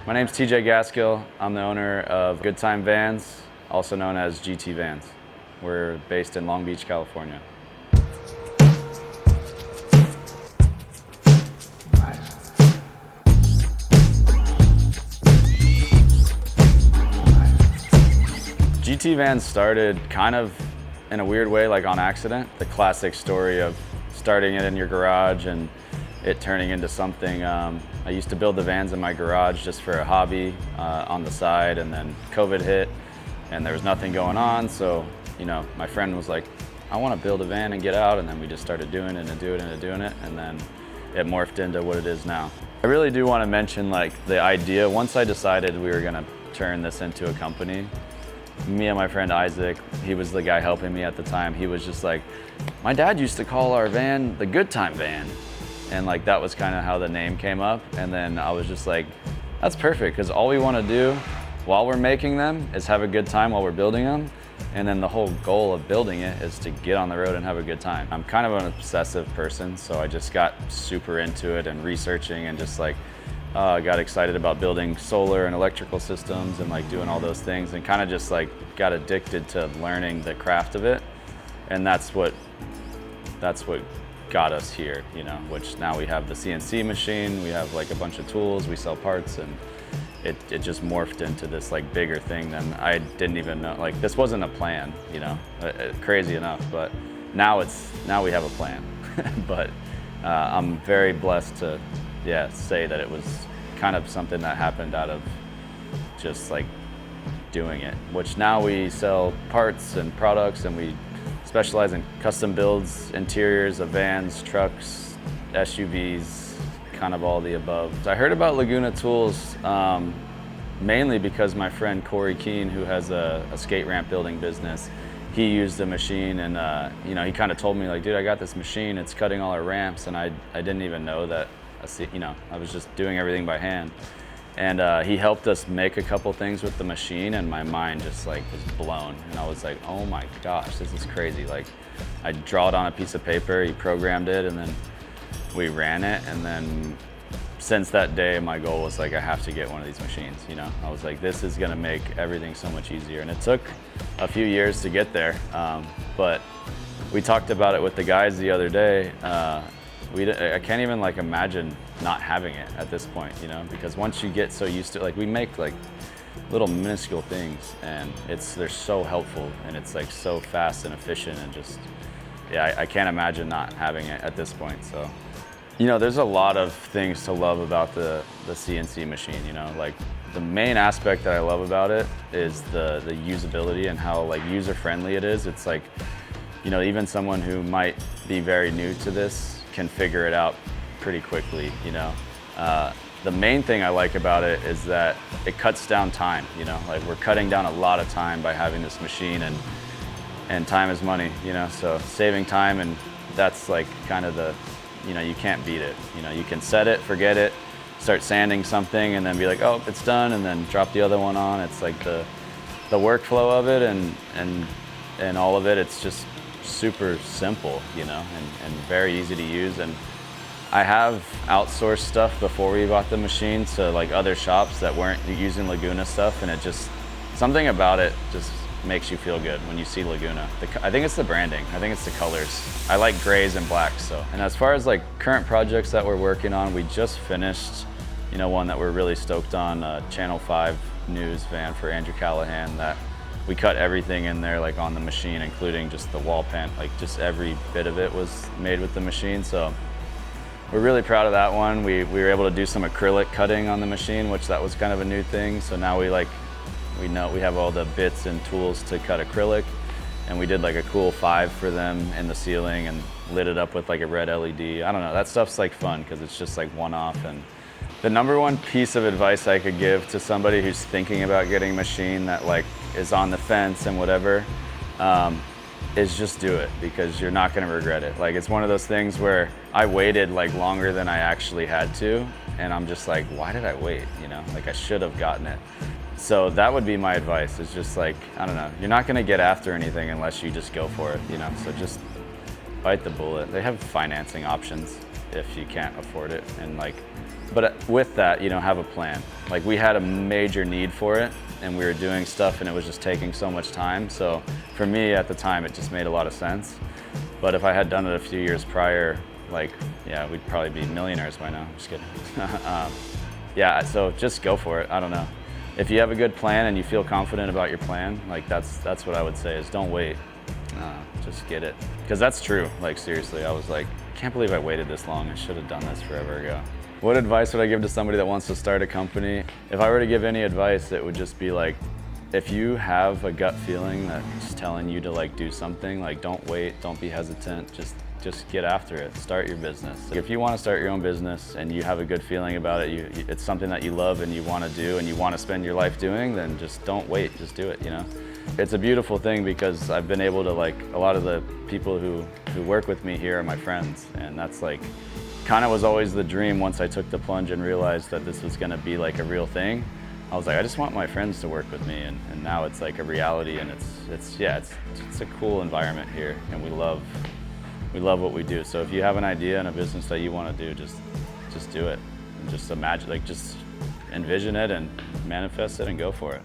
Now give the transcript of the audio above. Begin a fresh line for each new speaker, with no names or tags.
My name's TJ Gaskill. I'm the owner of Good Time Vans, also known as GT Vans. We're based in Long Beach, California. GT Vans started kind of in a weird way, like on accident. The classic story of starting it in your garage and it turning into something. I used to build the vans in my garage just for a hobby on the side, and then COVID hit and there was nothing going on. So, my friend was like, I want to build a van and get out. And then we just started doing it and doing it. And then it morphed into what it is now. I really do want to mention like the idea. Once I decided we were going to turn this into a company, me and my friend Isaac, he was the guy helping me at the time. He was just like, my dad used to call our van the Good Time Van. And like that was kind of how the name came up. And then I was just like, that's perfect, because all we want to do while we're making them is have a good time while we're building them. And then the whole goal of building it is to get on the road and have a good time. I'm kind of an obsessive person, so I just got super into it and researching and just like got excited about building solar and electrical systems and like doing all those things, and kind of just like got addicted to learning the craft of it. And that's what got us here, which now we have the CNC machine, we have like a bunch of tools, we sell parts, and it just morphed into this like bigger thing than I didn't even know. Like this wasn't a plan, crazy enough, but now we have a plan. But I'm very blessed to say that it was kind of something that happened out of just like doing it, which now we sell parts and products, and we specialize in custom builds, interiors of vans, trucks, SUVs, kind of all the above. I heard about Laguna Tools mainly because my friend Corey Keene, who has a skate ramp building business, he used the machine, and he kind of told me like, dude, I got this machine, it's cutting all our ramps, and I didn't even know that. I was just doing everything by hand. And he helped us make a couple things with the machine, and my mind just like was blown. And I was like, oh my gosh, this is crazy. Like, I draw it on a piece of paper, he programmed it, and then we ran it. And then since that day, my goal was like, I have to get one of these machines, I was like, this is gonna make everything so much easier. And it took a few years to get there. But we talked about it with the guys the other day. I can't even like imagine not having it at this point, because once you get so used to it, like we make like little minuscule things, and they're so helpful, and it's like so fast and efficient, and just, I can't imagine not having it at this point. So, there's a lot of things to love about the CNC machine, like the main aspect that I love about it is the usability and how like user-friendly it is. It's like, even someone who might be very new to this can figure it out pretty quickly, The main thing I like about it is that it cuts down time, like we're cutting down a lot of time by having this machine, and time is money, so saving time, and that's like kind of you can't beat it. You can set it, forget it, start sanding something, and then be like, oh, it's done, and then drop the other one on. It's like the workflow of it and all of it, it's just super simple, and very easy to use. And I have outsourced stuff before we bought the machine to like other shops that weren't using Laguna stuff, and it just, something about it just makes you feel good when you see Laguna. I think it's the branding, I think it's the colors. I like grays and blacks. So, and as far as like current projects that we're working on, we just finished, one that we're really stoked on, Channel 5 news van for Andrew Callahan, that we cut everything in there like on the machine, including just the wall pant, like just every bit of it was made with the machine. So we're really proud of that one. We were able to do some acrylic cutting on the machine, which that was kind of a new thing. So now we know we have all the bits and tools to cut acrylic, and we did like a cool 5 for them in the ceiling and lit it up with like a red LED. I don't know, that stuff's like fun because it's just like one-off. And the number one piece of advice I could give to somebody who's thinking about getting a machine that like is on the fence and whatever, is just do it, because you're not gonna regret it. Like, it's one of those things where I waited like longer than I actually had to, and I'm just like, why did I wait? Like I should have gotten it. So that would be my advice, is just like, I don't know, you're not gonna get after anything unless you just go for it, so just bite the bullet. They have financing options. if you can't afford it. And like, but with that, you know, have a plan. Like we had a major need for it and we were doing stuff and it was just taking so much time. So for me at the time, it just made a lot of sense. But if I had done it a few years prior, like, yeah, we'd probably be millionaires by now. Just kidding. Yeah, so just go for it. I don't know. If you have a good plan and you feel confident about your plan, like that's what I would say is don't wait. Just get it. Because that's true. Like seriously, I was like, can't believe I waited this long. I should have done this forever ago. What advice would I give to somebody that wants to start a company? If I were to give any advice, it would just be like, if you have a gut feeling that's telling you to like do something, like don't wait, don't be hesitant, just get after it, start your business. If you want to start your own business and you have a good feeling about it, it's something that you love and you want to do and you want to spend your life doing, then just don't wait, just do it, you know? It's a beautiful thing because I've been able to, like, a lot of the people who work with me here are my friends, and that's like, kind of was always the dream once I took the plunge and realized that this was going to be like a real thing. I was like, I just want my friends to work with me, and now it's like a reality, and it's a cool environment here, and we love what we do. So if you have an idea and a business that you want to do, just do it. And just imagine, like, just envision it and manifest it and go for it.